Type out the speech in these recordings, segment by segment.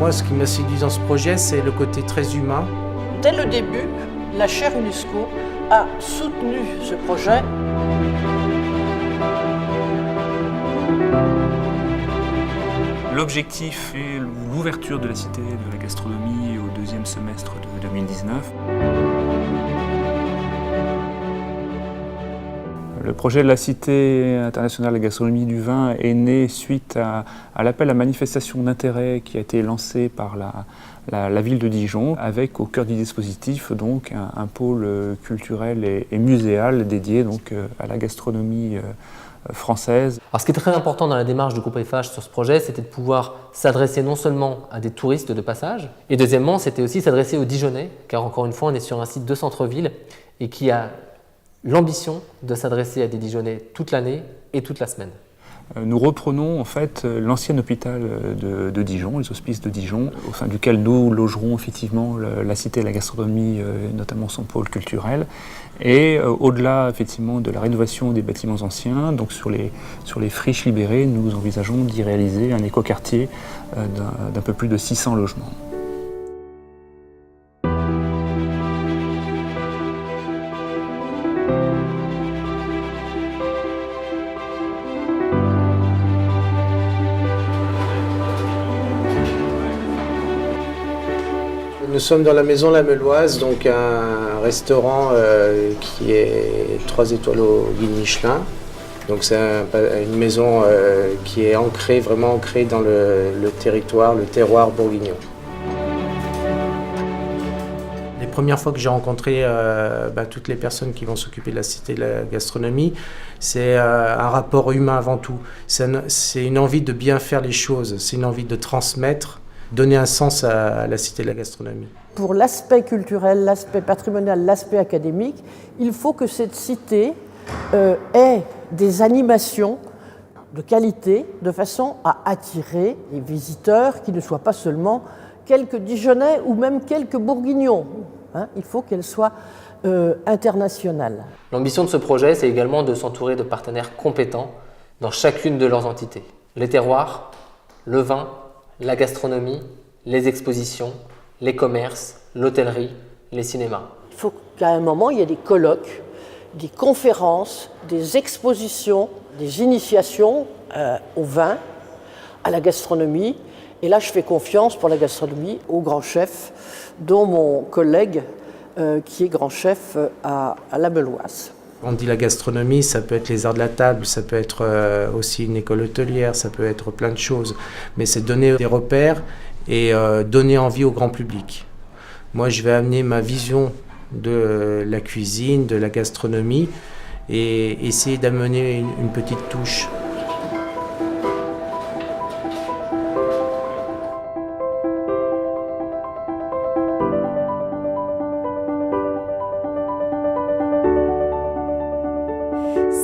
Moi, ce qui m'a séduit dans ce projet, c'est le côté très humain. Dès le début, la chaire UNESCO a soutenu ce projet. L'objectif est l'ouverture de la Cité de la gastronomie au deuxième semestre de 2019. Le projet de la Cité internationale de la gastronomie du vin est né suite à l'appel à manifestation d'intérêt qui a été lancé par la ville de Dijon, avec au cœur du dispositif donc un pôle culturel et muséal dédié donc à la gastronomie française. Alors, ce qui est très important dans la démarche du groupe Eiffage sur ce projet, c'était de pouvoir s'adresser non seulement à des touristes de passage, et deuxièmement, c'était aussi s'adresser aux Dijonnais, car encore une fois, on est sur un site de centre-ville et qui a l'ambition de s'adresser à des Dijonnais toute l'année et toute la semaine. Nous reprenons en fait l'ancien hôpital de Dijon, les hospices de Dijon, au sein duquel nous logerons effectivement la Cité de la gastronomie, notamment son pôle culturel. Et au-delà effectivement de la rénovation des bâtiments anciens, donc sur les friches libérées, nous envisageons d'y réaliser un écoquartier d'un peu plus de 600 logements. Nous sommes dans la Maison La Meuloise, donc un restaurant qui est 3 étoiles au guide Michelin. Donc c'est une maison qui est vraiment ancrée dans le territoire, le terroir bourguignon. Les premières fois que j'ai rencontré toutes les personnes qui vont s'occuper de la Cité de la gastronomie, c'est un rapport humain avant tout. C'est une envie de bien faire les choses, c'est une envie de transmettre, donner un sens à la Cité de la gastronomie. Pour l'aspect culturel, l'aspect patrimonial, l'aspect académique, il faut que cette cité ait des animations de qualité, de façon à attirer les visiteurs qui ne soient pas seulement quelques Dijonnais ou même quelques Bourguignons. Il faut qu'elle soit internationale. L'ambition de ce projet, c'est également de s'entourer de partenaires compétents dans chacune de leurs entités. Les terroirs, le vin, la gastronomie, les expositions, les commerces, l'hôtellerie, les cinémas. Il faut qu'à un moment, il y ait des colloques, des conférences, des expositions, des initiations au vin, à la gastronomie. Et là, je fais confiance pour la gastronomie au grand chef, dont mon collègue qui est grand chef à la Meuloise. On dit la gastronomie, ça peut être les arts de la table, ça peut être aussi une école hôtelière, ça peut être plein de choses. Mais c'est donner des repères et donner envie au grand public. Moi, je vais amener ma vision de la cuisine, de la gastronomie et essayer d'amener une petite touche.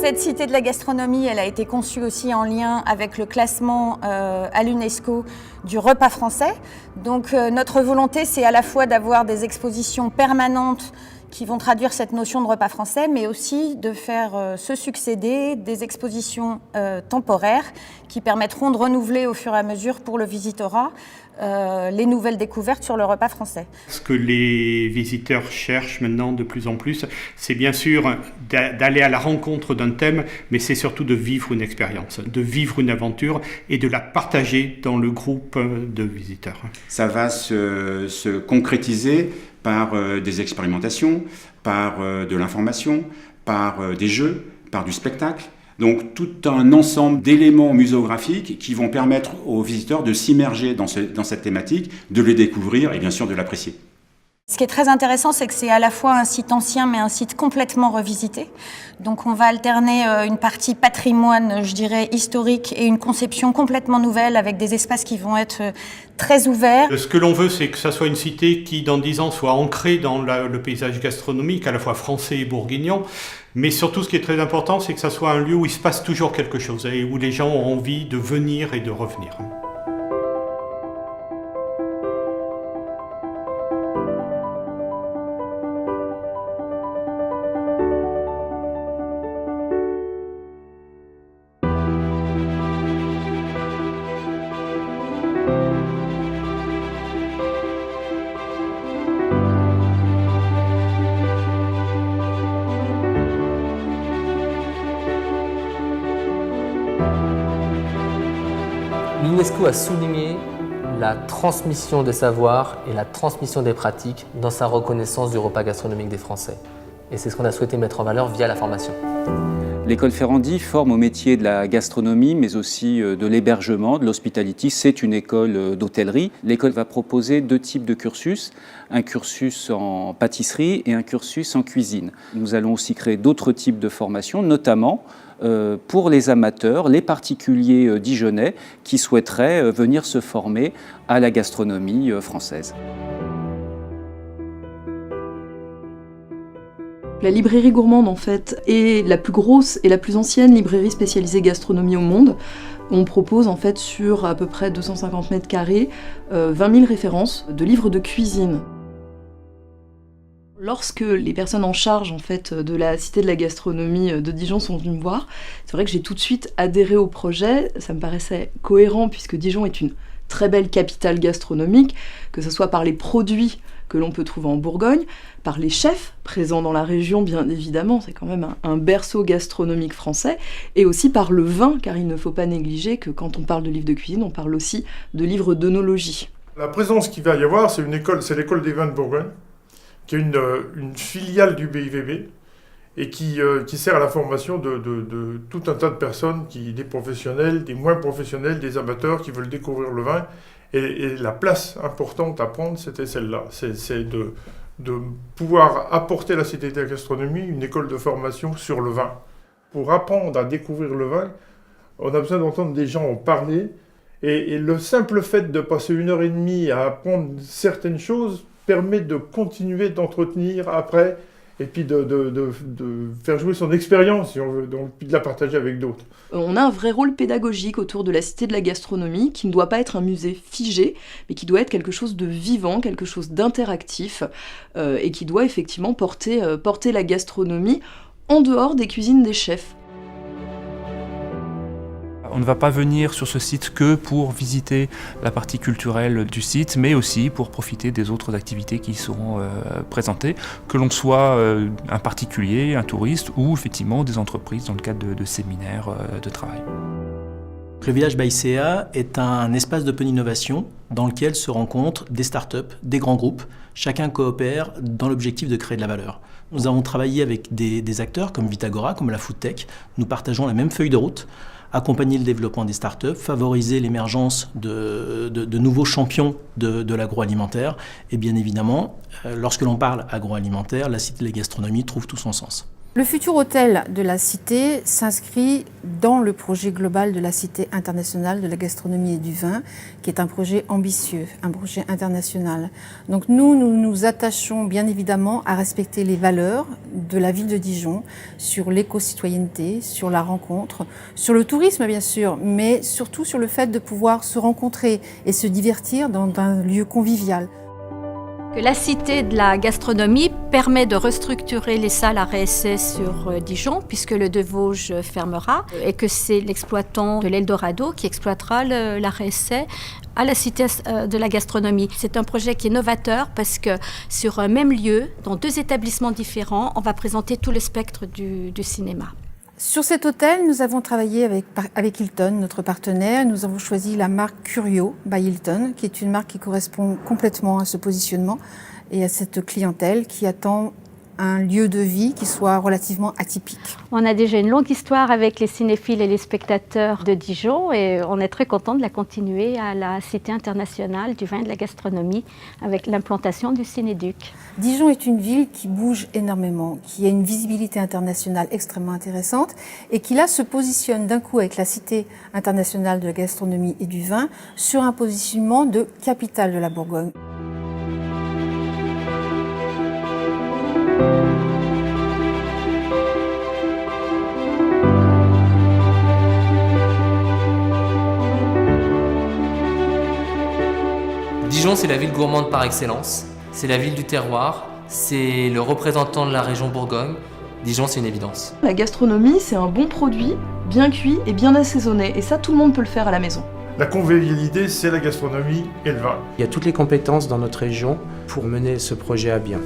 Cette cité de la gastronomie, elle a été conçue aussi en lien avec le classement à l'UNESCO du repas français. Donc notre volonté, c'est à la fois d'avoir des expositions permanentes qui vont traduire cette notion de repas français, mais aussi de faire se succéder des expositions temporaires qui permettront de renouveler au fur et à mesure pour le visitorat les nouvelles découvertes sur le repas français. Ce que les visiteurs cherchent maintenant de plus en plus, c'est bien sûr d'aller à la rencontre d'un thème, mais c'est surtout de vivre une expérience, de vivre une aventure et de la partager dans le groupe de visiteurs. Ça va se concrétiser par des expérimentations, par de l'information, par des jeux, par du spectacle. Donc tout un ensemble d'éléments muséographiques qui vont permettre aux visiteurs de s'immerger dans cette thématique, de le découvrir et bien sûr de l'apprécier. Ce qui est très intéressant, c'est que c'est à la fois un site ancien, mais un site complètement revisité. Donc on va alterner une partie patrimoine, je dirais, historique, et une conception complètement nouvelle, avec des espaces qui vont être très ouverts. Ce que l'on veut, c'est que ça soit une cité qui, dans 10 ans, soit ancrée dans le paysage gastronomique, à la fois français et bourguignon. Mais surtout, ce qui est très important, c'est que ça soit un lieu où il se passe toujours quelque chose, et où les gens ont envie de venir et de revenir. L'UNESCO a souligné la transmission des savoirs et la transmission des pratiques dans sa reconnaissance du repas gastronomique des Français. Et c'est ce qu'on a souhaité mettre en valeur via la formation. L'école Ferrandi forme au métier de la gastronomie, mais aussi de l'hébergement, de l'hospitality. C'est une école d'hôtellerie. L'école va proposer 2 types de cursus, un cursus en pâtisserie et un cursus en cuisine. Nous allons aussi créer d'autres types de formations, notamment pour les amateurs, les particuliers dijonnais qui souhaiteraient venir se former à la gastronomie française. La librairie gourmande, en fait, est la plus grosse et la plus ancienne librairie spécialisée gastronomie au monde. On propose, en fait, sur à peu près 250 mètres carrés, 20 000 références de livres de cuisine. Lorsque les personnes en charge, en fait, de la Cité de la gastronomie de Dijon sont venues me voir, c'est vrai que j'ai tout de suite adhéré au projet. Ça me paraissait cohérent puisque Dijon est une très belle capitale gastronomique, que ce soit par les produits que l'on peut trouver en Bourgogne, par les chefs présents dans la région, bien évidemment, c'est quand même un berceau gastronomique français, et aussi par le vin, car il ne faut pas négliger que quand on parle de livres de cuisine, on parle aussi de livres d'œnologie. La présence qu'il va y avoir, c'est l'école des vins de Bourgogne, qui est une filiale du BIVB, et qui sert à la formation de tout un tas de personnes, des professionnels, des moins professionnels, des amateurs qui veulent découvrir le vin. Et la place importante à prendre, c'était celle-là. C'est de pouvoir apporter à la Cité de la gastronomie une école de formation sur le vin. Pour apprendre à découvrir le vin, on a besoin d'entendre des gens en parler. Et le simple fait de passer 1h30 à apprendre certaines choses permet de continuer d'entretenir après et puis de faire jouer son expérience, si on veut, puis de la partager avec d'autres. On a un vrai rôle pédagogique autour de la Cité de la gastronomie, qui ne doit pas être un musée figé, mais qui doit être quelque chose de vivant, quelque chose d'interactif, et qui doit effectivement porter la gastronomie en dehors des cuisines des chefs. On ne va pas venir sur ce site que pour visiter la partie culturelle du site, mais aussi pour profiter des autres activités qui y seront présentées, que l'on soit un particulier, un touriste ou effectivement des entreprises dans le cadre de séminaires de travail. Le Village by CA est un espace d'open innovation dans lequel se rencontrent des startups, des grands groupes. Chacun coopère dans l'objectif de créer de la valeur. Nous avons travaillé avec des acteurs comme Vitagora, comme la Foodtech. Nous partageons la même feuille de route. Accompagner le développement des startups, favoriser l'émergence de nouveaux champions de l'agroalimentaire. Et bien évidemment, lorsque l'on parle agroalimentaire, la Cité de la gastronomie trouve tout son sens. Le futur hôtel de la Cité s'inscrit dans le projet global de la Cité internationale de la gastronomie et du vin, qui est un projet ambitieux, un projet international. Donc nous nous attachons bien évidemment à respecter les valeurs de la ville de Dijon sur l'éco-citoyenneté, sur la rencontre, sur le tourisme bien sûr, mais surtout sur le fait de pouvoir se rencontrer et se divertir dans un lieu convivial. Que la Cité de la gastronomie permet de restructurer les salles à RSC sur Dijon, puisque le De Vosges fermera, et que c'est l'exploitant de l'Eldorado qui exploitera la RSC à la Cité de la gastronomie. C'est un projet qui est novateur parce que sur un même lieu, dans 2 établissements différents, on va présenter tout le spectre du cinéma. Sur cet hôtel, nous avons travaillé avec Hilton, notre partenaire. Nous avons choisi la marque Curio by Hilton, qui est une marque qui correspond complètement à ce positionnement et à cette clientèle qui attend un lieu de vie qui soit relativement atypique. On a déjà une longue histoire avec les cinéphiles et les spectateurs de Dijon et on est très content de la continuer à la Cité internationale du vin et de la gastronomie avec l'implantation du Cinéduc. Dijon est une ville qui bouge énormément, qui a une visibilité internationale extrêmement intéressante et qui là se positionne d'un coup avec la Cité internationale de la gastronomie et du vin sur un positionnement de capitale de la Bourgogne. Dijon, c'est la ville gourmande par excellence, c'est la ville du terroir, c'est le représentant de la région Bourgogne. Dijon, c'est une évidence. La gastronomie, c'est un bon produit, bien cuit et bien assaisonné, et ça, tout le monde peut le faire à la maison. La convivialité, c'est la gastronomie et le vin. Il y a toutes les compétences dans notre région pour mener ce projet à bien.